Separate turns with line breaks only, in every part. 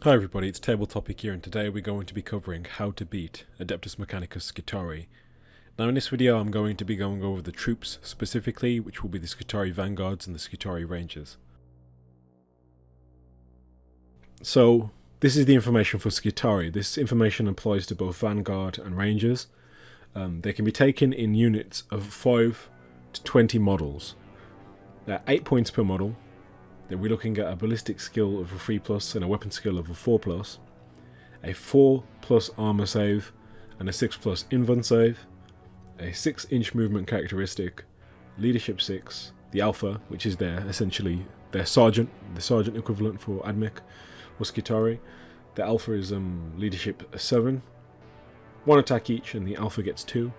Hi everybody, it's Tabletopic here, and today we're going to be covering how to beat Adeptus Mechanicus Skitarii. Now in this video I'm going to be going over the troops specifically, which will be the Skitarii Vanguards and the Skitarii Rangers. So this is the information for Skitarii. This information applies to both Vanguard and Rangers. They can be taken in units of 5 to 20 models. They're 8 points per model. Then we're looking at a ballistic skill of a 3+ and a weapon skill of a 4+, a 4+ armor save and a 6+ invuln save, a 6-inch movement characteristic, leadership 6, the alpha, which is essentially their sergeant, the sergeant equivalent for Admech or Skitarii. The alpha is leadership 7, 1 attack each, and the alpha gets 2.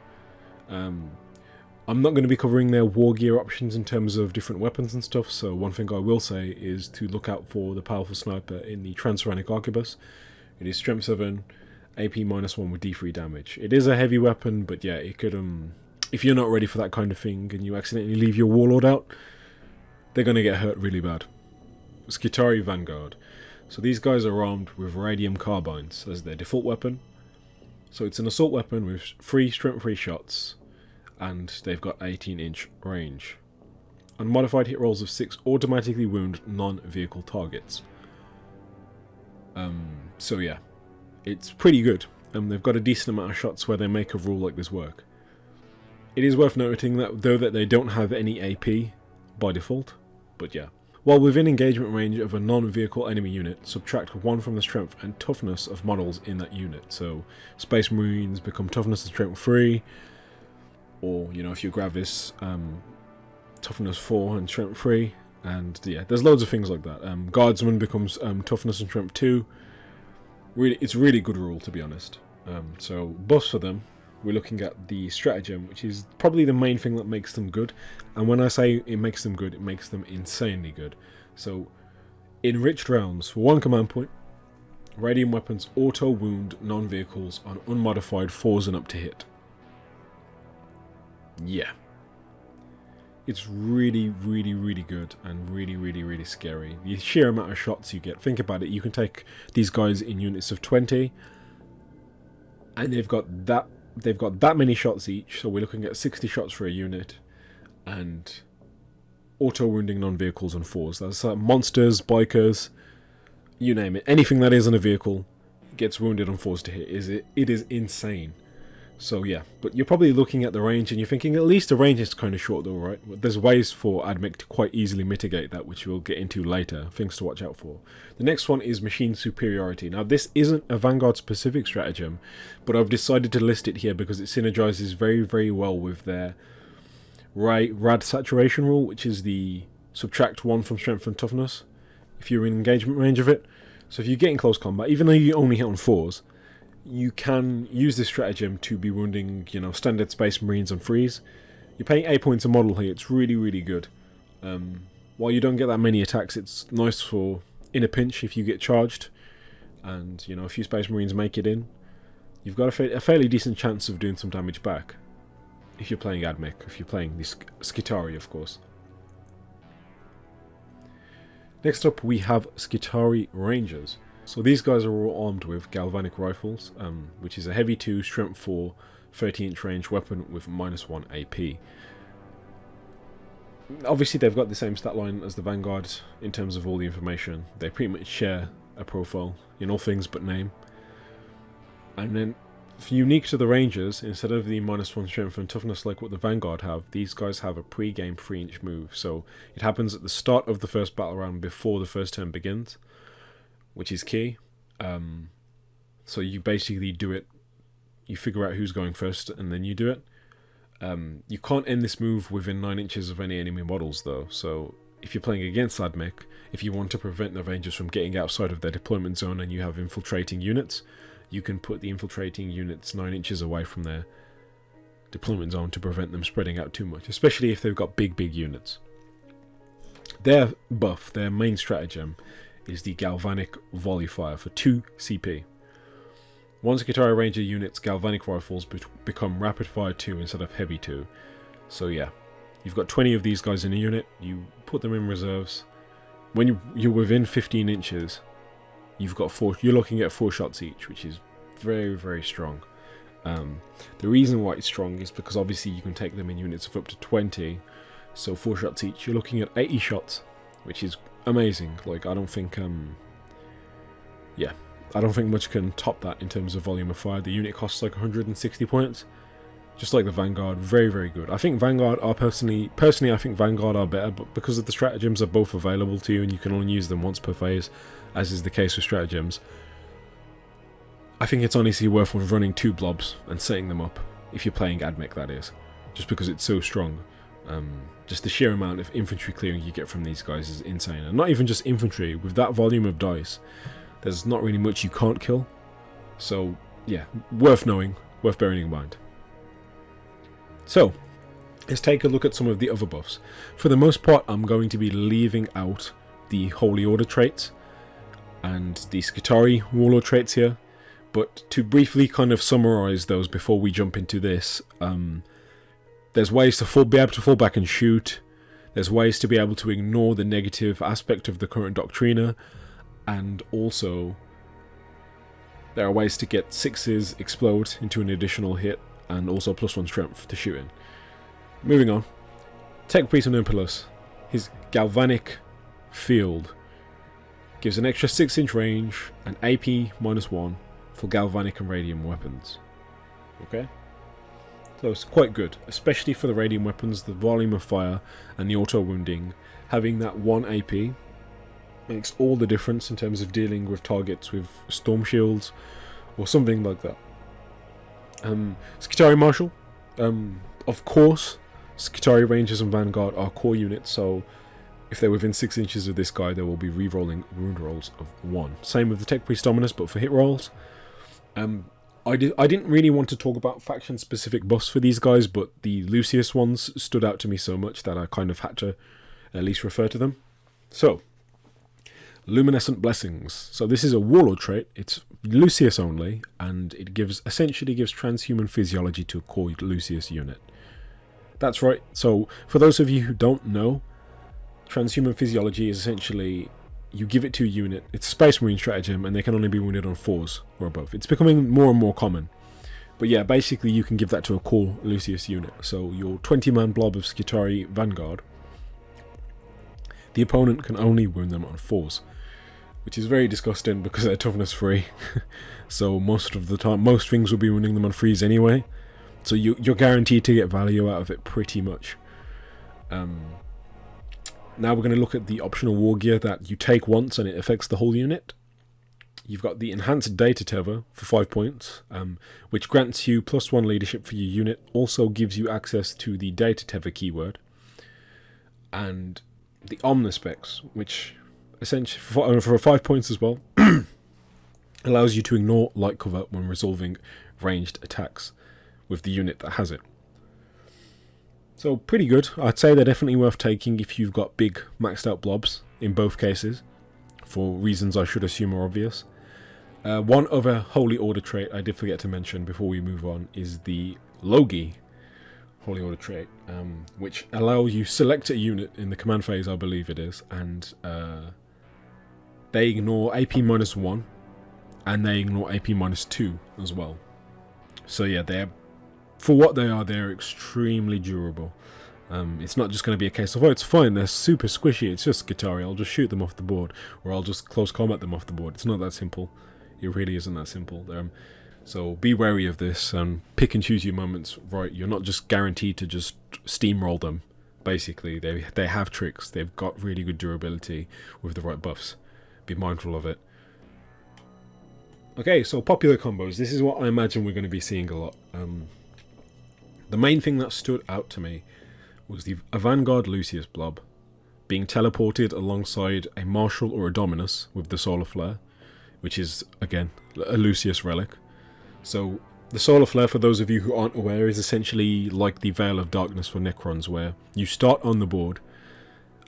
I'm not going to be covering their war gear options in terms of different weapons and stuff, so one thing I will say is to look out for the powerful sniper in the Transuranic Arquebus. It is strength 7, AP -1 with D3 damage. It is a heavy weapon, but yeah, it could, if you're not ready for that kind of thing and you accidentally leave your warlord out, they're going to get hurt really bad. Skitarii Vanguard. So these guys are armed with radium carbines as their default weapon. So it's an assault weapon with 3 strength 3 shots, and they've got 18-inch range. Unmodified hit rolls of 6 automatically wound non-vehicle targets. So yeah, it's pretty good. They've got a decent amount of shots where they make a rule like this work. It is worth noting that that they don't have any AP by default, but yeah. While within engagement range of a non-vehicle enemy unit, subtract 1 from the strength and toughness of models in that unit. So Space Marines become toughness and strength 3, or, you know, if you're Gravis, toughness 4 and strength 3, and yeah, there's loads of things like that. Guardsman becomes toughness and strength 2. Really, it's a really good rule, to be honest. So buffs for them, we're looking at the stratagem, which is probably the main thing that makes them good. And when I say it makes them good, it makes them insanely good. So enriched rounds for 1 command point. Radium weapons auto wound non-vehicles on unmodified 4s and up to hit. Yeah, it's really good and really scary. The sheer amount of shots you get, think about it, you can take these guys in units of 20 and they've got that many shots each, so we're looking at 60 shots for a unit, and auto wounding non-vehicles on 4s. That's monsters, bikers, you name it, anything that is on a vehicle gets wounded on 4s to hit. It is insane. So yeah, but you're probably looking at the range and you're thinking at least the range is kind of short though, right? But there's ways for Admech to quite easily mitigate that, which we'll get into later, things to watch out for. The next one is machine superiority. Now this isn't a Vanguard specific stratagem, but I've decided to list it here because it synergizes very well with their rad saturation rule, which is the subtract 1 from strength and toughness if you're in engagement range of it. So if you get in close combat, even though you only hit on 4s, you can use this stratagem to be wounding, you know, standard Space Marines on 3s. You're paying 8 points a model here. It's really good. While you don't get that many attacks, it's nice for in a pinch if you get charged and, you know, a few Space Marines make it in. You've got a fairly decent chance of doing some damage back if you're playing Admech, if you're playing the Skitarii, of course. Next up we have Skitarii Rangers. So these guys are all armed with galvanic rifles, which is a heavy 2, strength 4, 30-inch range weapon with -1 AP. Obviously they've got the same stat line as the Vanguard in terms of all the information. They pretty much share a profile in all things but name. And then, unique to the Rangers, instead of the -1 strength and toughness like what the Vanguard have, these guys have a pre-game 3-inch move. So it happens at the start of the first battle round before the first turn begins, which is key. So you basically do it, you figure out who's going first and then you do it. You can't end this move within 9 inches of any enemy models though, so if you're playing against Admech, if you want to prevent the Rangers from getting outside of their deployment zone and you have infiltrating units, you can put the infiltrating units 9 inches away from their deployment zone to prevent them spreading out too much, especially if they've got big units. Their buff, their main stratagem, is the Galvanic Volley Fire for 2 CP. Once Skitarii Ranger units, Galvanic Rifles become Rapid Fire 2 instead of Heavy 2. So yeah, you've got 20 of these guys in a unit, you put them in reserves. When you're within 15 inches you're looking at 4 shots each, which is very, very strong. The reason why it's strong is because obviously you can take them in units of up to 20, so 4 shots each, you're looking at 80 shots, which is amazing. Like, I don't think much can top that in terms of volume of fire. The unit costs like 160 points, just like the Vanguard. Very, very good. I think Vanguard are personally I think Vanguard are better, but because of the stratagems are both available to you and you can only use them once per phase, as is the case with stratagems, I think it's honestly worth running 2 blobs and setting them up, if you're playing Admech, that is, just because it's so strong. Just the sheer amount of infantry clearing you get from these guys is insane. And not even just infantry, with that volume of dice, there's not really much you can't kill. So yeah, worth knowing, worth bearing in mind. So let's take a look at some of the other buffs. For the most part, I'm going to be leaving out the Holy Order traits and the Skitarii Warlord traits here. But to briefly kind of summarize those before we jump into this, there's ways to be able to fall back and shoot. There's ways to be able to ignore the negative aspect of the current Doctrina. And also, there are ways to get 6s explode into an additional hit, and also +1 strength to shooting. Moving on. Tech Priest of Impulus. His Galvanic Field gives an extra 6-inch range and AP -1 for galvanic and radium weapons. Okay? So it's quite good, especially for the radium weapons, the volume of fire and the auto wounding. Having that 1 AP makes all the difference in terms of dealing with targets with storm shields or something like that. Skitarii Marshal. Of course, Skitarii Rangers and Vanguard are core units, so if they're within 6 inches of this guy, they will be re-rolling wound rolls of 1. Same with the Tech Priest Dominus, but for hit rolls. I didn't really want to talk about faction-specific buffs for these guys, but the Lucius ones stood out to me so much that I kind of had to at least refer to them. So, Luminescent Blessings. So this is a Warlord trait. It's Lucius only, and it essentially gives transhuman physiology to a core Lucius unit. That's right. So for those of you who don't know, transhuman physiology is essentially you give it to a unit. It's a Space Marine stratagem, and they can only be wounded on 4s or above. It's becoming more and more common. But yeah, basically you can give that to a core Lucius unit. So your 20-man blob of Skitarii Vanguard, the opponent can only wound them on 4s, which is very disgusting because they're toughness 3. So most of the time, most things will be wounding them on 3s anyway. So you're guaranteed to get value out of it pretty much. Now we're going to look at the optional war gear that you take once and it affects the whole unit. You've got the Enhanced Data Tether for 5 points, which grants you +1 leadership for your unit, also gives you access to the Data Tether keyword, and the Omnispecs, which essentially for 5 points as well, allows you to ignore light cover when resolving ranged attacks with the unit that has it. So pretty good. I'd say they're definitely worth taking if you've got big maxed out blobs in both cases, for reasons I should assume are obvious. One other Holy Order trait I did forget to mention before we move on is the Logi Holy Order trait, which allows you select a unit in the command phase, I believe it is, and they ignore AP -1 and they ignore AP -2 as well. So yeah, for what they are, they're extremely durable. It's not just going to be a case of, oh, it's fine, they're super squishy, it's just Skitarii, I'll just shoot them off the board, or I'll just close combat them off the board. It's not that simple. It really isn't that simple. So be wary of this and pick and choose your moments right. You're not just guaranteed to just steamroll them. Basically, they have tricks. They've got really good durability with the right buffs. Be mindful of it. Okay, so popular combos. This is what I imagine we're going to be seeing a lot. The main thing that stood out to me was the Vanguard Lucius blob being teleported alongside a Marshal or a Dominus with the Solar Flare, which is, again, a Lucius relic. So the Solar Flare, for those of you who aren't aware, is essentially like the Veil of Darkness for Necrons, where you start on the board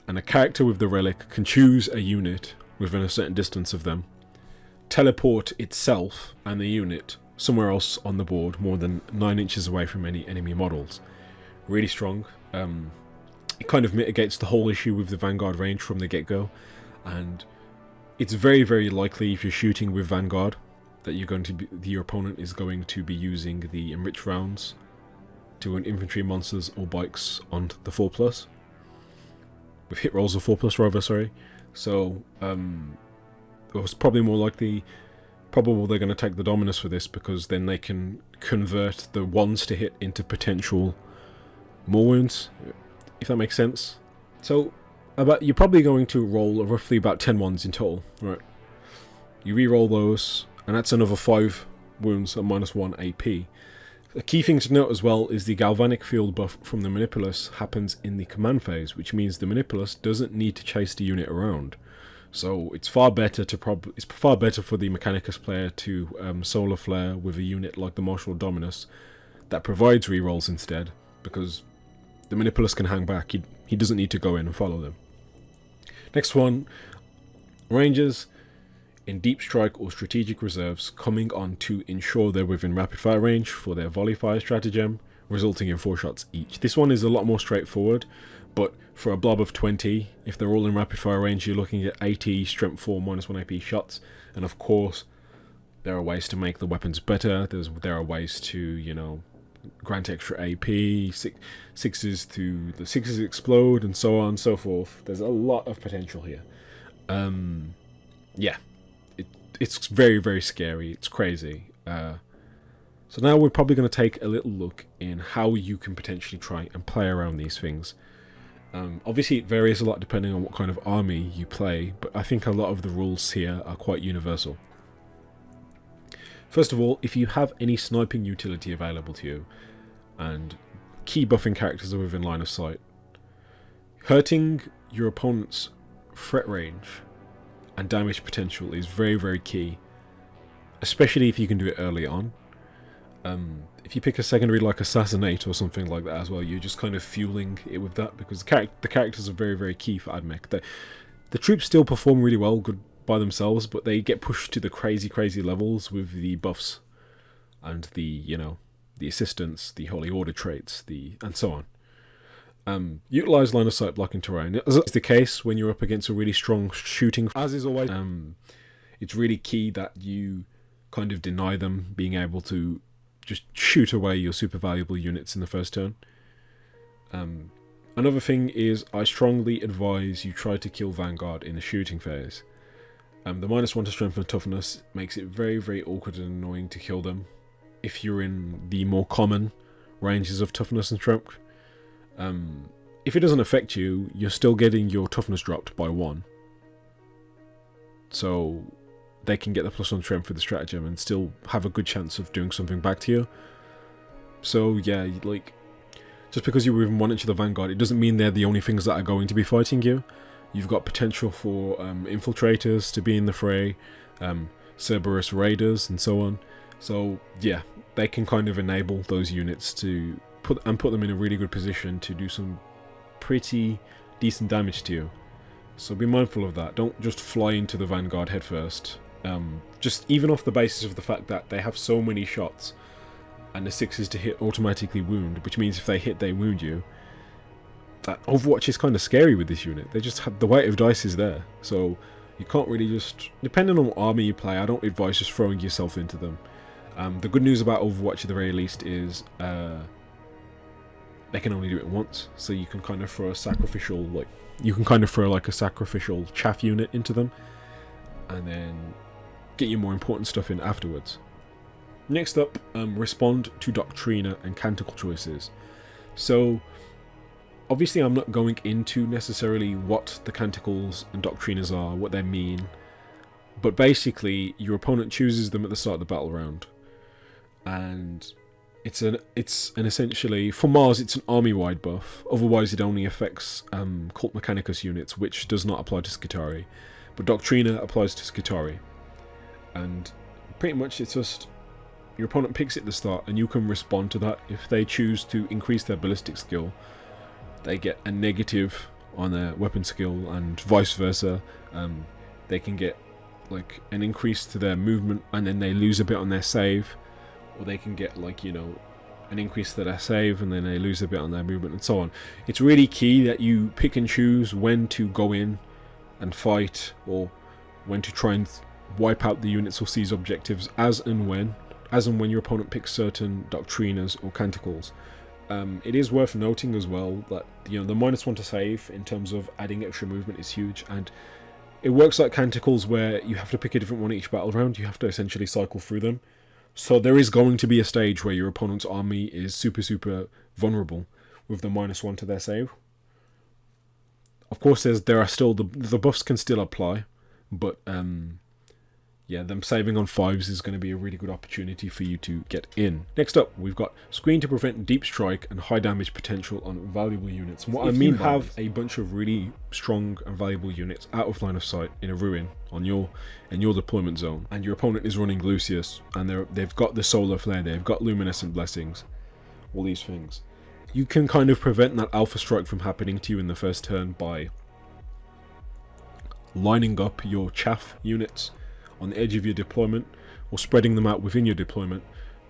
and a character with the relic can choose a unit within a certain distance of them, teleport itself and the unit somewhere else on the board more than 9 inches away from any enemy models. Really strong. It kind of mitigates the whole issue with the Vanguard range from the get-go, and It's very, very likely if you're shooting with Vanguard that your opponent is going to be using the enriched rounds to an infantry, monsters, or bikes on the 4+. With hit rolls of 4+ rather, sorry. So, it was probably more probable they're going to take the Dominus for this, because then they can convert the 1s to hit into potential more wounds, if that makes sense. So, you're probably going to roll roughly about 10 1s in total, right? You re-roll those, and that's another 5 wounds at -1 AP. A key thing to note as well is the galvanic field buff from the Manipulus happens in the command phase, which means the Manipulus doesn't need to chase the unit around. So it's far better for the Mechanicus player to solar flare with a unit like the Martial Dominus that provides rerolls instead, because the Manipulus can hang back. He doesn't need to go in and follow them. Next one, Rangers in deep strike or strategic reserves, coming on to ensure they're within rapid fire range for their volley fire stratagem, resulting in 4 shots each. This one is a lot more straightforward, but for a blob of 20, if they're all in rapid fire range, you're looking at 80 strength 4 -1 AP shots, and of course there are ways to make the weapons better. There are ways to, grant extra AP, sixes to the 6s explode, and so on and so forth. There's a lot of potential here. Yeah. It's very, very scary. It's crazy. So now we're probably going to take a little look in how you can potentially try and play around these things. Obviously it varies a lot depending on what kind of army you play, but I think a lot of the rules here are quite universal. First of all, if you have any sniping utility available to you, and key buffing characters are within line of sight, hurting your opponent's threat range and damage potential is very, very key, especially if you can do it early on. If you pick a secondary like Assassinate or something like that as well, you're just kind of fueling it with that, because the characters are very, very key for AdMech. The troops still perform really well, good by themselves, but they get pushed to the crazy, crazy levels with the buffs and the assistants, the Holy Order traits, and so on. Utilize line of sight blocking terrain. As is the case when you're up against a really strong shooting, as is always, it's really key that you kind of deny them being able to just shoot away your super valuable units in the first turn. Another thing is, I strongly advise you try to kill Vanguard in the shooting phase. The -1 to strength and toughness makes it very, very awkward and annoying to kill them if you're in the more common ranges of toughness and strength. If it doesn't affect you, you're still getting your toughness dropped by 1. So they can get the +1 strength for the stratagem and still have a good chance of doing something back to you. So yeah, just because you're within 1 inch of the Vanguard, it doesn't mean they're the only things that are going to be fighting you. You've got potential for infiltrators to be in the fray, Cerberus raiders, and so on. So yeah, they can kind of enable those units to put them in a really good position to do some pretty decent damage to you. So be mindful of that. Don't just fly into the Vanguard headfirst. Just even off the basis of the fact that they have so many shots, and the 6s to hit automatically wound, which means if they hit, they wound you. That Overwatch is kind of scary with this unit. They just have the weight of dice is there, so you can't really just, depending on what army you play, I don't advise just throwing yourself into them. The good news about Overwatch at the very least is they can only do it once, so you can kind of throw a sacrificial, a sacrificial chaff unit into them, and then get your more important stuff in afterwards. Next up, respond to Doctrina and Canticle choices. So obviously I'm not going into necessarily what the Canticles and Doctrinas are, what they mean, but basically your opponent chooses them at the start of the battle round, and it's an essentially, for Mars it's an army-wide buff. Otherwise it only affects Cult Mechanicus units, which does not apply to Skitarii, but Doctrina applies to Skitarii, and pretty much it's just your opponent picks it at the start and you can respond to that. If they choose to increase their ballistic skill, they get a negative on their weapon skill, and vice versa. They can get like an increase to their movement and then they lose a bit on their save, or they can get an increase to their save and then they lose a bit on their movement, and so on. It's really key that you pick and choose when to go in and fight, or when to try and wipe out the units or seize objectives as and when your opponent picks certain doctrinas or canticles. It is worth noting as well that the -1 to save in terms of adding extra movement is huge, and it works like canticles where you have to pick a different one each battle round. You have to essentially cycle through them. So there is going to be a stage where your opponent's army is super vulnerable with the -1 to their save. Of course, there are still the buffs can still apply, but yeah, them saving on 5s is going to be a really good opportunity for you to get in. Next up, we've got screen to prevent deep strike and high damage potential on valuable units. And what I mean, have a bunch of really strong and valuable units out of line of sight in a ruin in your deployment zone, and your opponent is running Lucius, and they've got the solar flare, they've got luminescent blessings, all these things. You can kind of prevent that alpha strike from happening to you in the first turn by lining up your chaff units on the edge of your deployment, or spreading them out within your deployment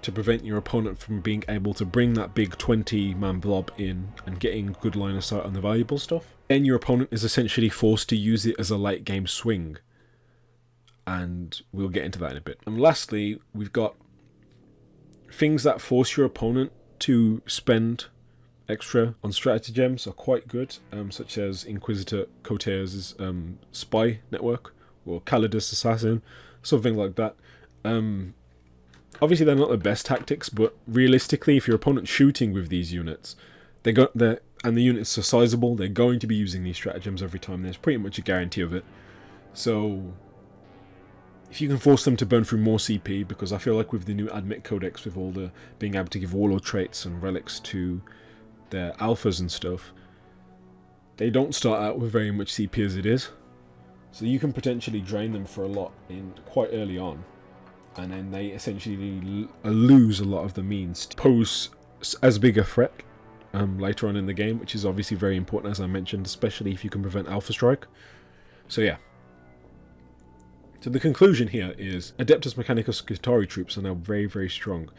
to prevent your opponent from being able to bring that big 20-man blob in and getting good line of sight on the valuable stuff. Then your opponent is essentially forced to use it as a late game swing, and we'll get into that in a bit. And lastly, we've got things that force your opponent to spend extra on stratagems are quite good, such as Inquisitor Coteus' spy network, or Calidus Assassin, something like that. Obviously they're not the best tactics, but realistically, if your opponent's shooting with these units, and the units are sizable, they're going to be using these stratagems every time. There's pretty much a guarantee of it. So if you can force them to burn through more CP, because I feel like with the new Admit Codex, with all the being able to give warlord traits and relics to their alphas and stuff, they don't start out with very much CP as it is. So you can potentially drain them for a lot quite early on, and then they essentially lose a lot of the means to pose as big a threat later on in the game, which is obviously very important, as I mentioned, especially if you can prevent alpha strike. So yeah. So the conclusion here is Adeptus Mechanicus Skitarii troops are now very strong.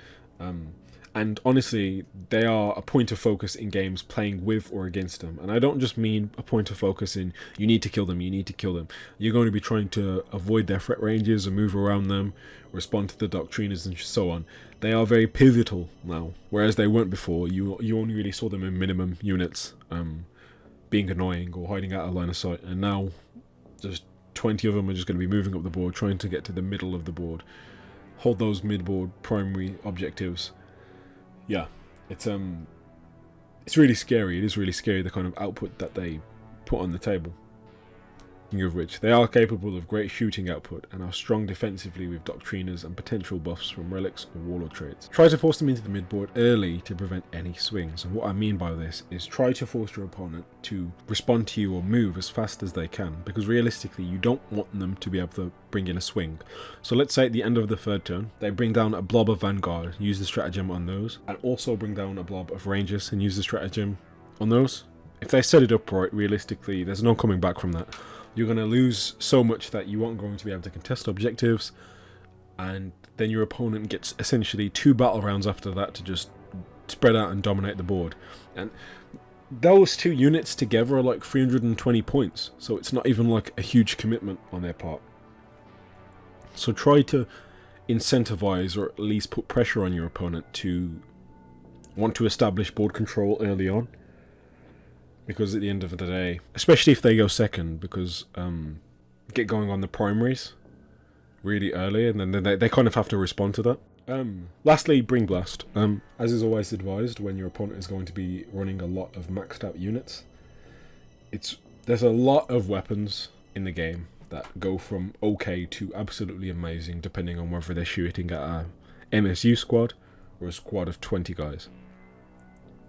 And honestly, they are a point of focus in games playing with or against them. And I don't just mean a point of focus in you need to kill them, you need to kill them. You're going to be trying to avoid their threat ranges and move around them, respond to the doctrinas and so on. They are very pivotal now, whereas they weren't before. You only really saw them in minimum units, being annoying or hiding out of line of sight. And now, just 20 of them are just going to be moving up the board, trying to get to the middle of the board, hold those mid-board primary objectives. Yeah, it's really scary. It is really scary, the kind of output that they put on the table. Speaking of which, they are capable of great shooting output and are strong defensively with doctrinas and potential buffs from relics or warlord traits. Try to force them into the midboard early to prevent any swings, and what I mean by this is try to force your opponent to respond to you or move as fast as they can, because realistically you don't want them to be able to bring in a swing. So let's say at the end of the third turn, they bring down a blob of Vanguard, use the stratagem on those, and also bring down a blob of Rangers and use the stratagem on those. If they set it up right, realistically, there's no coming back from that. You're going to lose so much that you aren't going to be able to contest objectives, and then your opponent gets essentially 2 battle rounds after that to just spread out and dominate the board. And those 2 units together are like 320 points, so it's not even like a huge commitment on their part. So try to incentivize, or at least put pressure on your opponent to want to establish board control early on. Because at the end of the day, especially if they go second, because get going on the primaries really early, and then they kind of have to respond to that. Lastly, bring blast. As is always advised, when your opponent is going to be running a lot of maxed out units, there's a lot of weapons in the game that go from okay to absolutely amazing, depending on whether they're shooting at a MSU squad or a squad of 20 guys.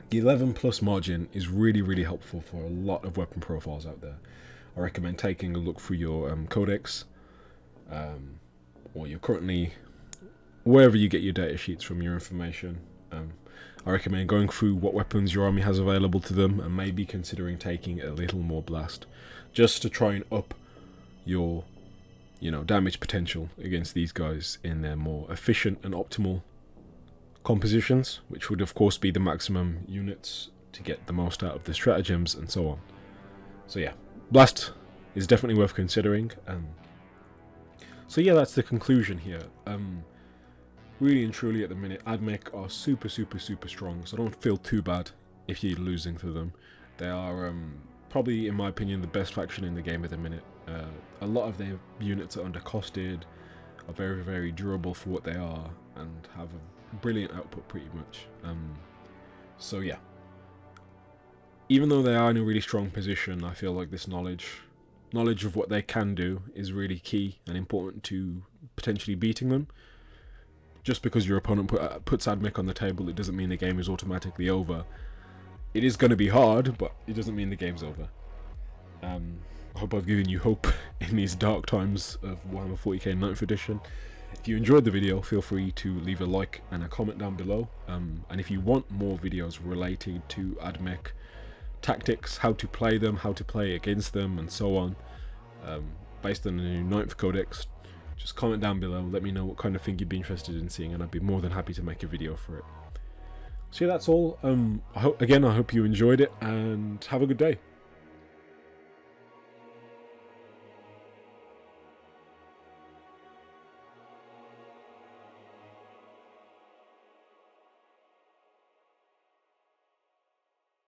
The 11 plus margin is really helpful for a lot of weapon profiles out there. I recommend taking a look through your codex, or you're currently, wherever you get your data sheets from your information. I recommend going through what weapons your army has available to them, and maybe considering taking a little more blast, just to try and up your damage potential against these guys in their more efficient and optimal compositions, which would of course be the maximum units to get the most out of the stratagems and so on. So yeah, blast is definitely worth considering. So yeah, that's the conclusion here. Really and truly at the minute, Admech are super strong, so don't feel too bad if you're losing to them. They are probably, in my opinion, the best faction in the game at the minute. A lot of their units are undercosted, are very durable for what they are, and have a brilliant output pretty much. So yeah, even though they are in a really strong position, I feel like this knowledge of what they can do is really key and important to potentially beating them. Just because your opponent puts Admech on the table, it doesn't mean the game is automatically over. It is going to be hard, but it doesn't mean the game's over. I hope I've given you hope in these dark times of Warhammer 40k 9th edition. If you enjoyed the video, feel free to leave a like and a comment down below. And if you want more videos related to Admech tactics, how to play them, how to play against them, and so on, based on the new 9th codex, just comment down below, let me know what kind of thing you'd be interested in seeing, and I'd be more than happy to make a video for it. So yeah, that's all. I hope you enjoyed it, and have a good day.